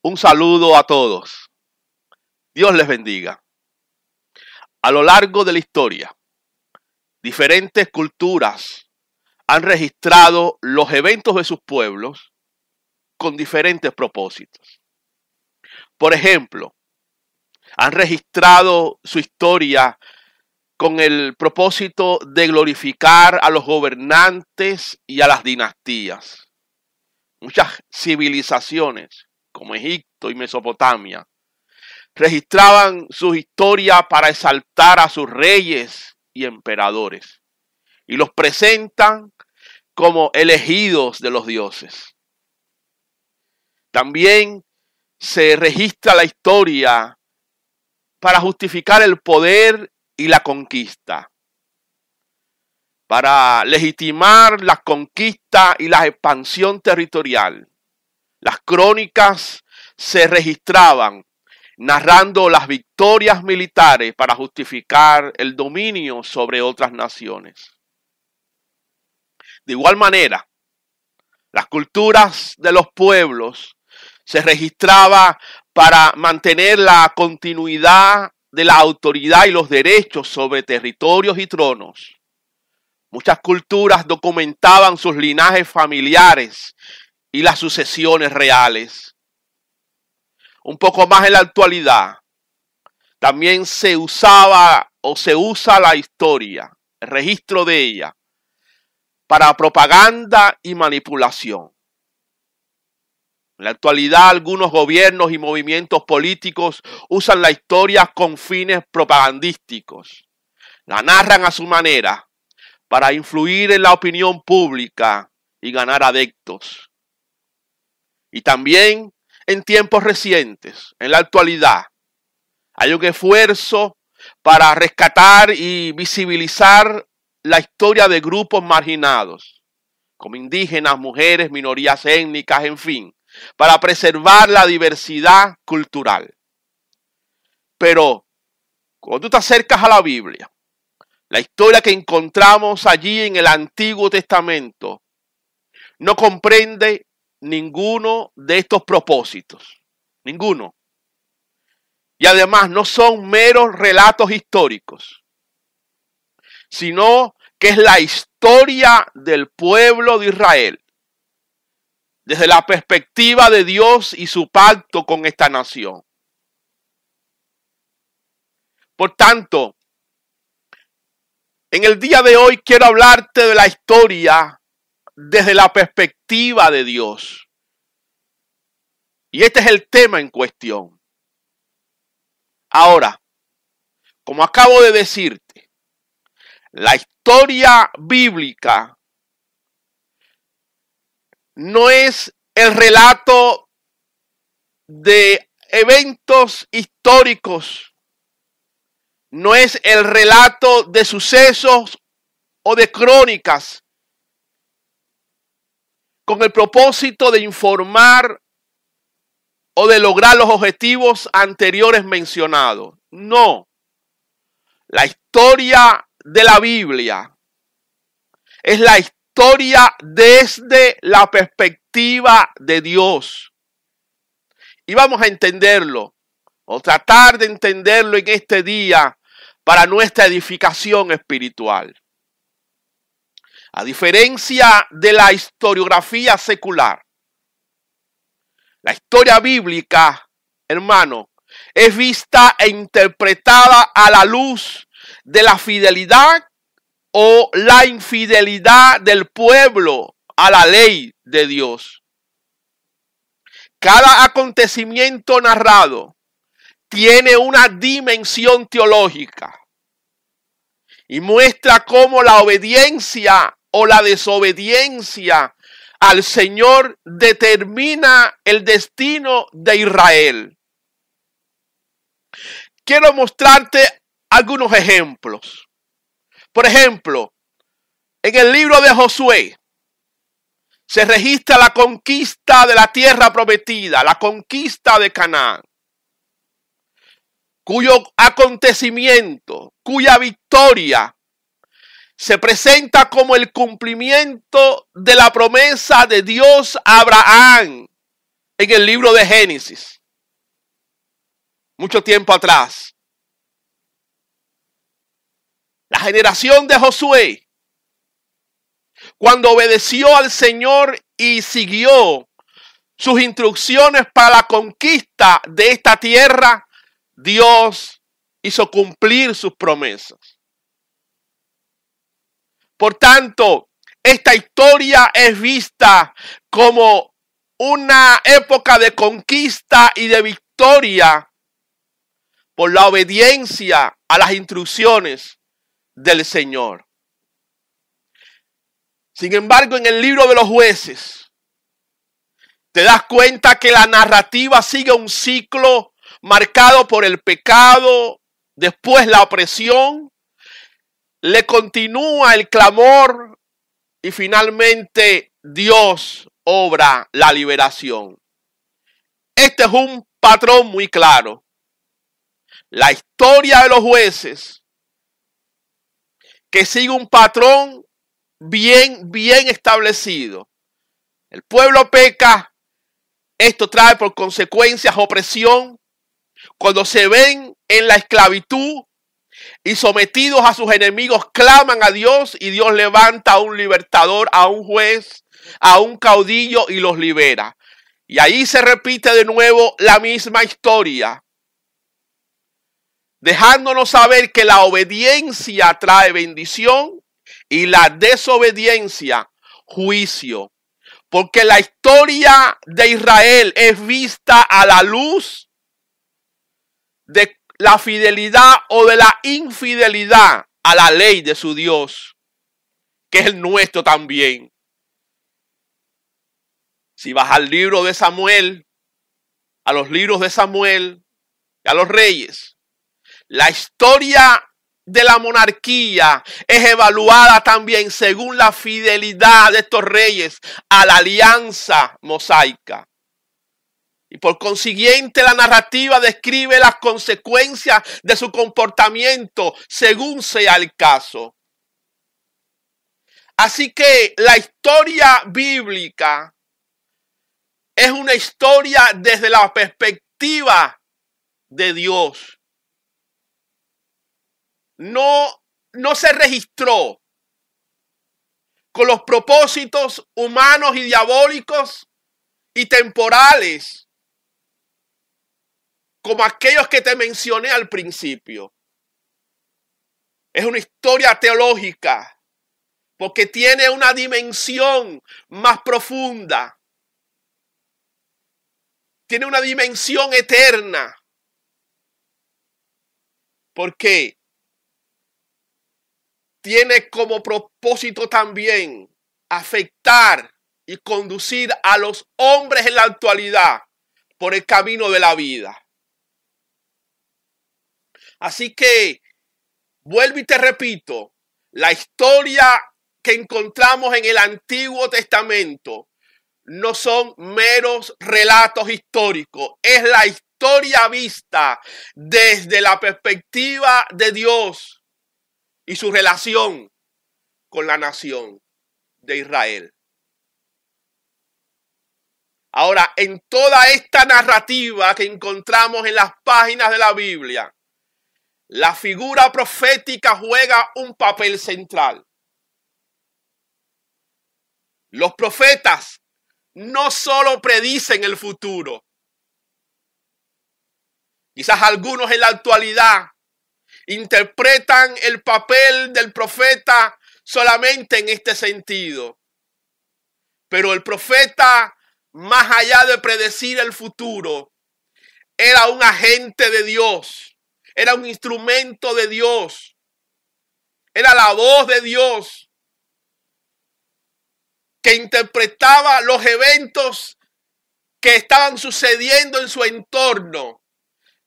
Un saludo a todos. Dios les bendiga. A lo largo de la historia, diferentes culturas han registrado los eventos de sus pueblos con diferentes propósitos. Por ejemplo, han registrado su historia con el propósito de glorificar a los gobernantes y a las dinastías. Muchas civilizaciones, como Egipto y Mesopotamia, registraban su historia para exaltar a sus reyes y emperadores y los presentan como elegidos de los dioses. También se registra la historia para justificar el poder y la conquista, para legitimar la conquista y la expansión territorial. Las crónicas se registraban narrando las victorias militares para justificar el dominio sobre otras naciones. De igual manera, las culturas de los pueblos se registraban para mantener la continuidad de la autoridad y los derechos sobre territorios y tronos. Muchas culturas documentaban sus linajes familiares y las sucesiones reales. Un poco más en la actualidad, también se usaba o se usa la historia, el registro de ella, para propaganda y manipulación. En la actualidad, algunos gobiernos y movimientos políticos usan la historia con fines propagandísticos. La narran a su manera para influir en la opinión pública y ganar adeptos. Y también en tiempos recientes, en la actualidad, hay un esfuerzo para rescatar y visibilizar la historia de grupos marginados, como indígenas, mujeres, minorías étnicas, en fin, para preservar la diversidad cultural. Pero cuando tú te acercas a la Biblia, la historia que encontramos allí en el Antiguo Testamento no comprende ninguno de estos propósitos. Ninguno. Y además no son meros relatos históricos, sino que es la historia del pueblo de Israel, desde la perspectiva de Dios y su pacto con esta nación. Por tanto, en el día de hoy quiero hablarte de la historia desde la perspectiva de Dios. Y este es el tema en cuestión. Ahora, como acabo de decirte, la historia bíblica no es el relato de eventos históricos, no es el relato de sucesos o de crónicas con el propósito de informar o de lograr los objetivos anteriores mencionados. No. La historia de la Biblia es la historia desde la perspectiva de Dios. Y vamos a entenderlo, o tratar de entenderlo en este día para nuestra edificación espiritual. A diferencia de la historiografía secular, la historia bíblica, hermano, es vista e interpretada a la luz de la fidelidad o la infidelidad del pueblo a la ley de Dios. Cada acontecimiento narrado tiene una dimensión teológica y muestra cómo la obediencia o la desobediencia al Señor determina el destino de Israel. Quiero mostrarte algunos ejemplos. Por ejemplo, en el libro de Josué se registra la conquista de la tierra prometida, la conquista de Canaán, cuyo acontecimiento, cuya victoria se presenta como el cumplimiento de la promesa de Dios a Abraham en el libro de Génesis, mucho tiempo atrás. La generación de Josué, cuando obedeció al Señor y siguió sus instrucciones para la conquista de esta tierra, Dios hizo cumplir sus promesas. Por tanto, esta historia es vista como una época de conquista y de victoria por la obediencia a las instrucciones del Señor. Sin embargo, en el libro de los Jueces, te das cuenta que la narrativa sigue un ciclo marcado por el pecado, después la opresión, le continúa el clamor y finalmente Dios obra la liberación. Este es un patrón muy claro. La historia de los jueces, que sigue un patrón bien establecido. El pueblo peca, esto trae por consecuencias opresión. Cuando se ven en la esclavitud y sometidos a sus enemigos, claman a Dios y Dios levanta a un libertador, a un juez, a un caudillo y los libera. Y ahí se repite de nuevo la misma historia, dejándonos saber que la obediencia trae bendición y la desobediencia juicio. Porque la historia de Israel es vista a la luz de la fidelidad o de la infidelidad a la ley de su Dios, que es el nuestro también. Si vas al libro de Samuel, a los libros de Samuel y a los reyes, la historia de la monarquía es evaluada también según la fidelidad de estos reyes a la alianza mosaica. Y por consiguiente la narrativa describe las consecuencias de su comportamiento según sea el caso. Así que la historia bíblica es una historia desde la perspectiva de Dios. No se registró con los propósitos humanos y diabólicos y temporales como aquellos que te mencioné al principio. Es una historia teológica porque tiene una dimensión más profunda. Tiene una dimensión eterna. Porque tiene como propósito también afectar y conducir a los hombres en la actualidad por el camino de la vida. Así que, vuelvo y te repito, la historia que encontramos en el Antiguo Testamento no son meros relatos históricos, es la historia vista desde la perspectiva de Dios y su relación con la nación de Israel. Ahora, en toda esta narrativa que encontramos en las páginas de la Biblia, la figura profética juega un papel central. Los profetas no solo predicen el futuro. Quizás algunos en la actualidad interpretan el papel del profeta solamente en este sentido. Pero el profeta, más allá de predecir el futuro, era un agente de Dios. Era un instrumento de Dios. Era la voz de Dios que interpretaba los eventos que estaban sucediendo en su entorno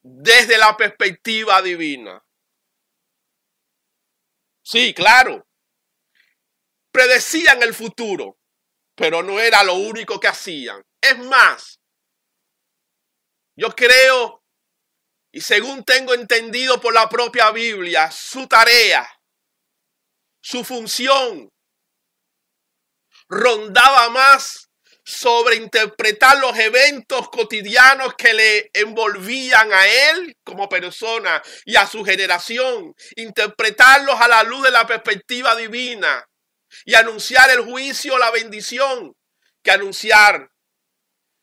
desde la perspectiva divina. Sí, claro. Predecían el futuro, pero no era lo único que hacían. Es más, yo creo, y según tengo entendido por la propia Biblia, su tarea, su función, rondaba más sobreinterpretar los eventos cotidianos que le envolvían a él como persona y a su generación, interpretarlos a la luz de la perspectiva divina y anunciar el juicio o la bendición, que anunciar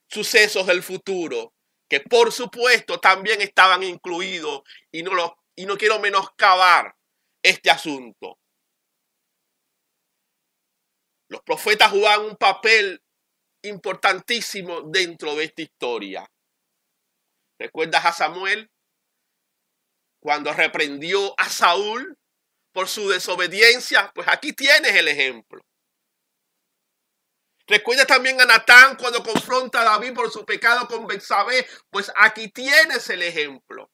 sucesos del futuro, que por supuesto también estaban incluidos, y no quiero menoscabar este asunto. Los profetas jugaban un papel importantísimo dentro de esta historia. ¿Recuerdas a Samuel cuando reprendió a Saúl por su desobediencia? Pues aquí tienes el ejemplo. Recuerda también a Natán cuando confronta a David por su pecado con Betsabé. Pues aquí tienes el ejemplo.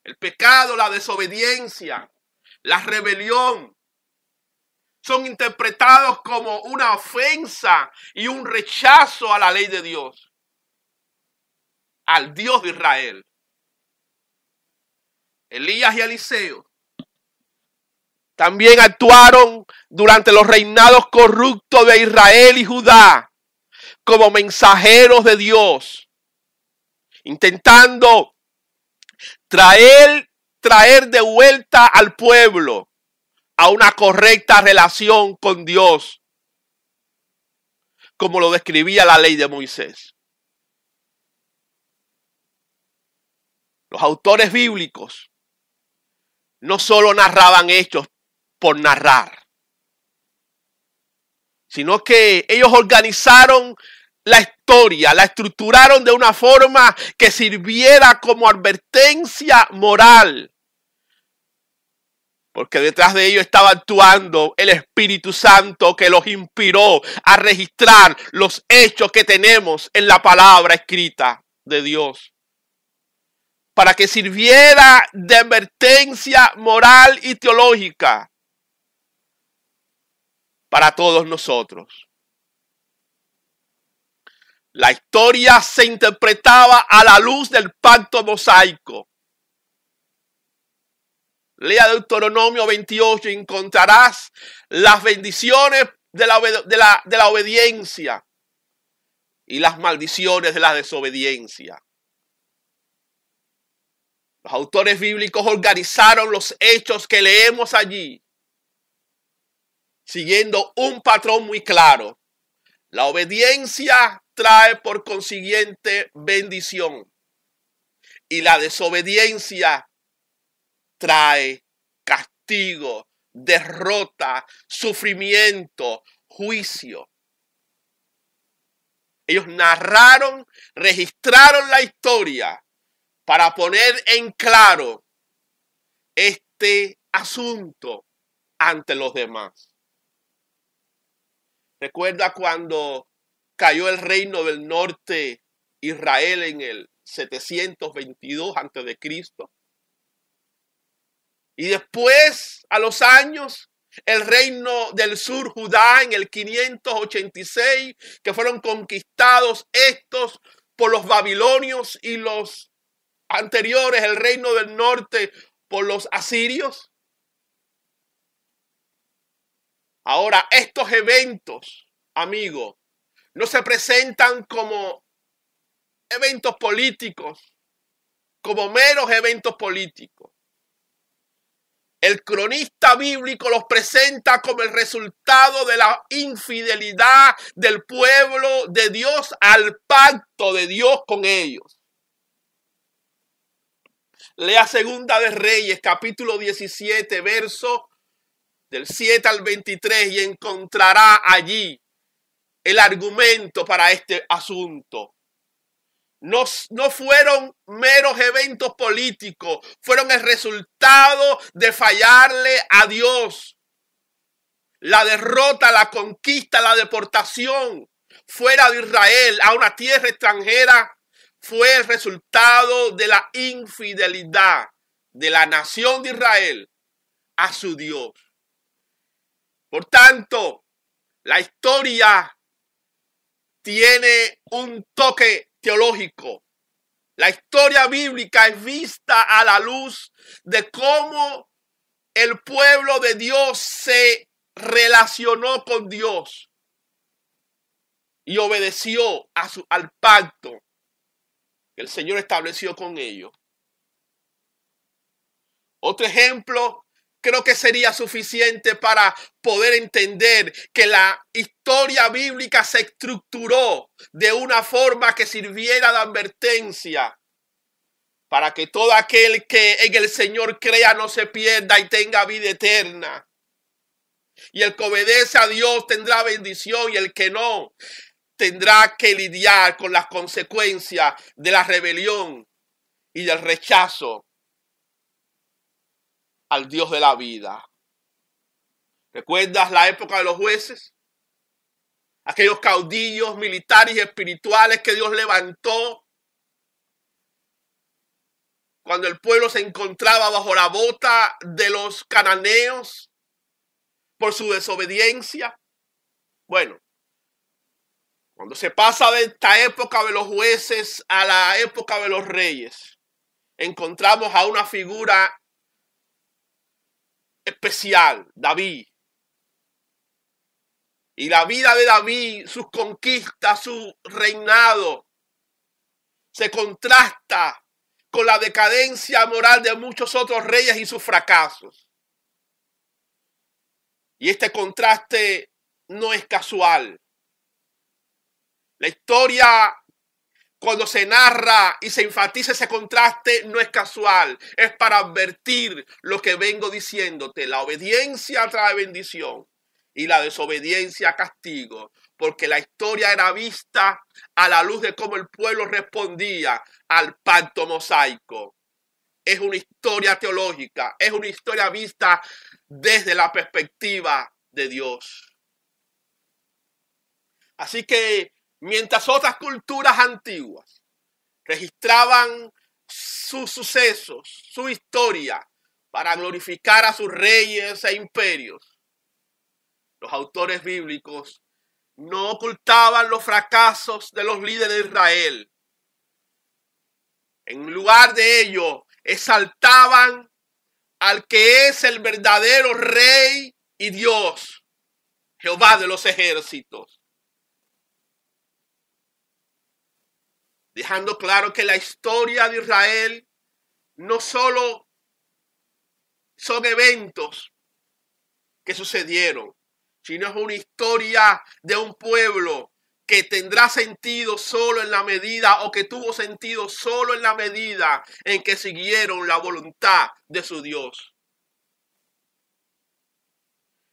El pecado, la desobediencia, la rebelión son interpretados como una ofensa y un rechazo a la ley de Dios, al Dios de Israel. Elías y Eliseo también actuaron durante los reinados corruptos de Israel y Judá como mensajeros de Dios, intentando traer de vuelta al pueblo a una correcta relación con Dios, como lo describía la ley de Moisés. Los autores bíblicos no solo narraban hechos por narrar, sino que ellos organizaron la historia, la estructuraron de una forma que sirviera como advertencia moral, porque detrás de ellos estaba actuando el Espíritu Santo que los inspiró a registrar los hechos que tenemos en la palabra escrita de Dios, para que sirviera de advertencia moral y teológica para todos nosotros. La historia se interpretaba a la luz del pacto mosaico. Lea Deuteronomio 28 y encontrarás las bendiciones de la obediencia y las maldiciones de la desobediencia. Los autores bíblicos organizaron los hechos que leemos allí, siguiendo un patrón muy claro. La obediencia trae por consiguiente bendición y la desobediencia trae castigo, derrota, sufrimiento, juicio. Ellos narraron, registraron la historia para poner en claro este asunto ante los demás. Recuerda cuando cayó el reino del norte, Israel, en el 722 a.C. Y después, a los años, el reino del sur, Judá, en el 586, que fueron conquistados estos por los babilonios y los anteriores, el reino del norte, por los asirios. Ahora, estos eventos, amigos, no se presentan como eventos políticos, como meros eventos políticos. El cronista bíblico los presenta como el resultado de la infidelidad del pueblo de Dios al pacto de Dios con ellos. Lea Segunda de Reyes, capítulo 17, verso del 7 al 23, y encontrará allí el argumento para este asunto. No fueron meros eventos políticos, fueron el resultado de fallarle a Dios. La derrota, la conquista, la deportación fuera de Israel a una tierra extranjera fue el resultado de la infidelidad de la nación de Israel a su Dios. Por tanto, la historia tiene un toque teológico. La historia bíblica es vista a la luz de cómo el pueblo de Dios se relacionó con Dios. y obedeció al pacto que el Señor estableció con ellos. Otro ejemplo creo que sería suficiente para poder entender que la historia bíblica se estructuró de una forma que sirviera de advertencia para que todo aquel que en el Señor crea no se pierda y tenga vida eterna. Y el que obedece a Dios tendrá bendición y el que no tendrá que lidiar con las consecuencias de la rebelión y del rechazo al Dios de la vida. ¿Recuerdas la época de los jueces? Aquellos caudillos militares y espirituales que Dios levantó cuando el pueblo se encontraba bajo la bota de los cananeos por su desobediencia. Bueno, cuando se pasa de esta época de los jueces a la época de los reyes, encontramos a una figura especial, David. Y la vida de David, sus conquistas, su reinado, se contrasta con la decadencia moral de muchos otros reyes y sus fracasos. Y este contraste no es casual. La historia, cuando se narra y se enfatiza ese contraste, no es casual. Es para advertir lo que vengo diciéndote. La obediencia trae bendición y la desobediencia castigo. Porque la historia era vista a la luz de cómo el pueblo respondía al pacto mosaico. Es una historia teológica, es una historia vista desde la perspectiva de Dios. Así que mientras otras culturas antiguas registraban sus sucesos, su historia, para glorificar a sus reyes e imperios, los autores bíblicos no ocultaban los fracasos de los líderes de Israel. En lugar de ello, exaltaban al que es el verdadero Rey y Dios, Jehová de los ejércitos. Dejando claro que la historia de Israel no solo son eventos que sucedieron, sino es una historia de un pueblo que tendrá sentido solo en la medida, o que tuvo sentido solo en la medida en que siguieron la voluntad de su Dios.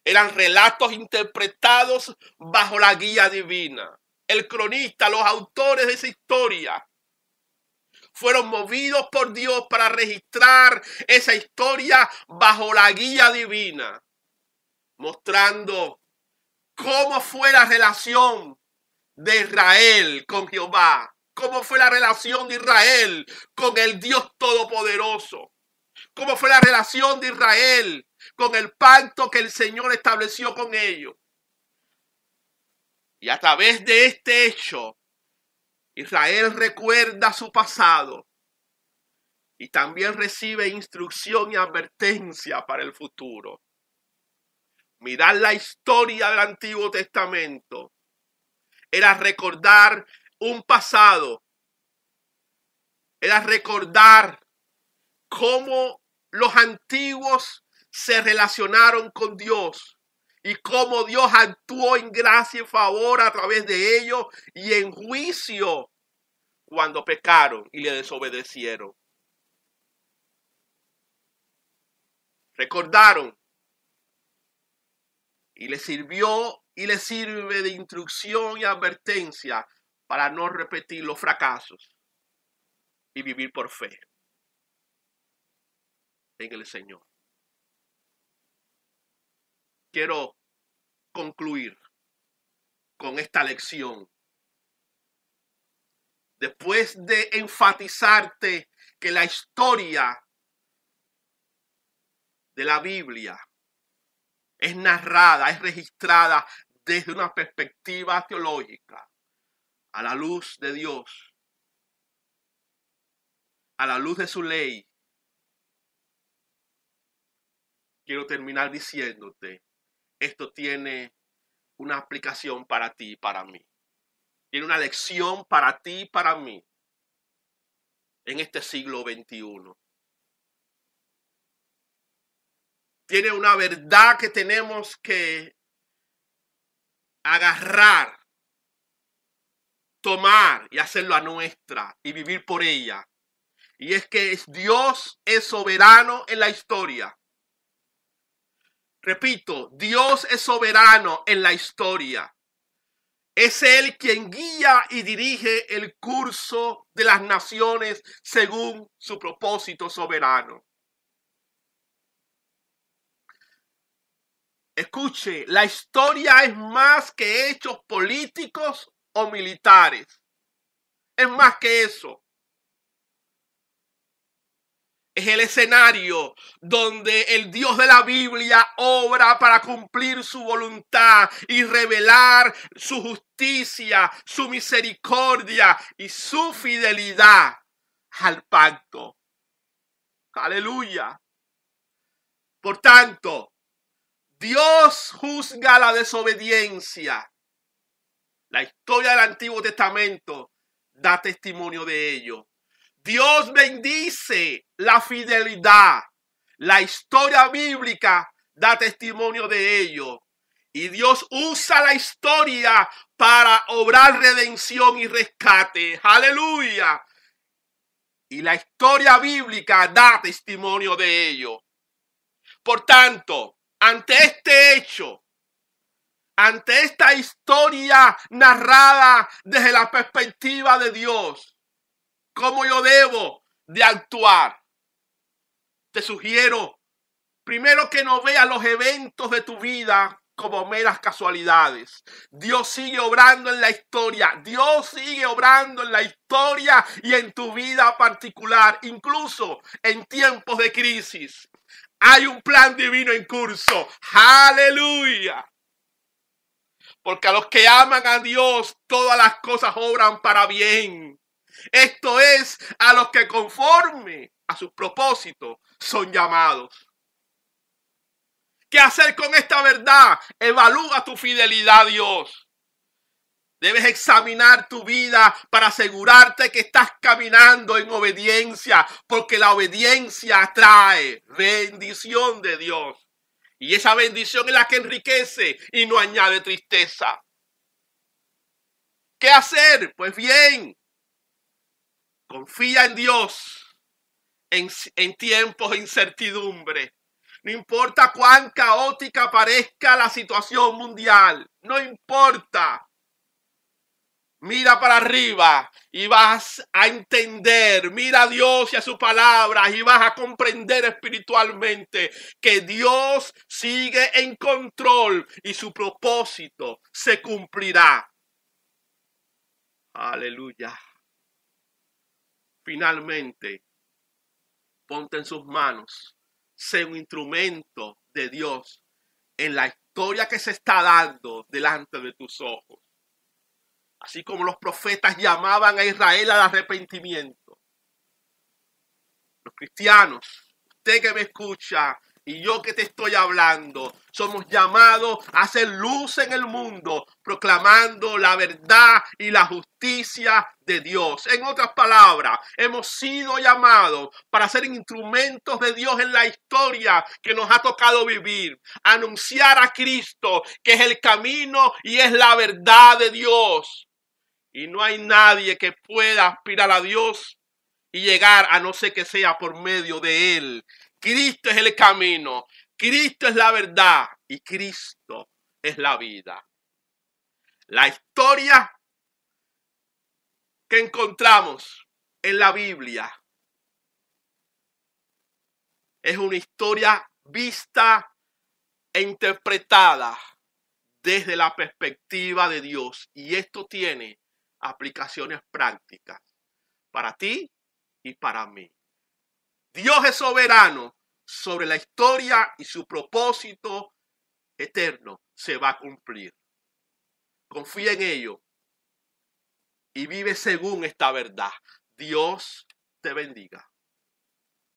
Eran relatos interpretados bajo la guía divina. El cronista, los autores de esa historia, fueron movidos por Dios para registrar esa historia bajo la guía divina, mostrando cómo fue la relación de Israel con Jehová, cómo fue la relación de Israel con el Dios Todopoderoso, cómo fue la relación de Israel con el pacto que el Señor estableció con ellos. Y a través de este hecho, Israel recuerda su pasado y también recibe instrucción y advertencia para el futuro. Mirar la historia del Antiguo Testamento era recordar un pasado, era recordar cómo los antiguos se relacionaron con Dios y cómo Dios actuó en gracia y favor a través de ellos y en juicio cuando pecaron y le desobedecieron. Recordaron y le sirvió y le sirve de instrucción y advertencia para no repetir los fracasos y vivir por fe en el Señor. Quiero concluir con esta lección. Después de enfatizarte que la historia de la Biblia es narrada, es registrada desde una perspectiva teológica, a la luz de Dios, a la luz de su ley, quiero terminar diciéndote, esto tiene una aplicación para ti y para mí. Tiene una lección para ti y para mí en este siglo XXI. Tiene una verdad que tenemos que agarrar, tomar y hacerla nuestra y vivir por ella. Y es que Dios es soberano en la historia. Repito, Dios es soberano en la historia. Es Él quien guía y dirige el curso de las naciones según su propósito soberano. Escuche, la historia es más que hechos políticos o militares. Es más que eso. Es el escenario donde el Dios de la Biblia obra para cumplir su voluntad y revelar su justicia, su misericordia y su fidelidad al pacto. Aleluya. Por tanto, Dios juzga la desobediencia. La historia del Antiguo Testamento da testimonio de ello. Dios bendice la fidelidad. La historia bíblica da testimonio de ello. Y Dios usa la historia para obrar redención y rescate. ¡Aleluya! Y la historia bíblica da testimonio de ello. Por tanto, ante este hecho, ante esta historia narrada desde la perspectiva de Dios, ¿cómo yo debo de actuar? Te sugiero, primero, que no veas los eventos de tu vida como meras casualidades. Dios sigue obrando en la historia. Dios sigue obrando en la historia y en tu vida particular, incluso en tiempos de crisis. Hay un plan divino en curso. ¡Aleluya! Porque a los que aman a Dios, todas las cosas obran para bien. Esto es, a los que conforme a sus propósitos son llamados. ¿Qué hacer con esta verdad? Evalúa tu fidelidad a Dios. Debes examinar tu vida para asegurarte que estás caminando en obediencia, porque la obediencia trae bendición de Dios. Y esa bendición es la que enriquece y no añade tristeza. ¿Qué hacer? Pues bien, confía en Dios en tiempos de incertidumbre. No importa cuán caótica parezca la situación mundial, no importa. Mira para arriba y vas a entender, mira a Dios y a su palabra y vas a comprender espiritualmente que Dios sigue en control y su propósito se cumplirá. Aleluya. Finalmente, ponte en sus manos, sé un instrumento de Dios en la historia que se está dando delante de tus ojos. Así como los profetas llamaban a Israel al arrepentimiento. Los cristianos, usted que me escucha y yo que te estoy hablando, somos llamados a hacer luz en el mundo, proclamando la verdad y la justicia de Dios. En otras palabras, hemos sido llamados para ser instrumentos de Dios en la historia que nos ha tocado vivir. Anunciar a Cristo, que es el camino y es la verdad de Dios. Y no hay nadie que pueda aspirar a Dios y llegar a no ser que sea por medio de Él. Cristo es el camino, Cristo es la verdad y Cristo es la vida. La historia que encontramos en la Biblia es una historia vista e interpretada desde la perspectiva de Dios. Y esto tiene aplicaciones prácticas para ti y para mí. Dios es soberano sobre la historia y su propósito eterno se va a cumplir. Confía en ello y vive según esta verdad. Dios te bendiga.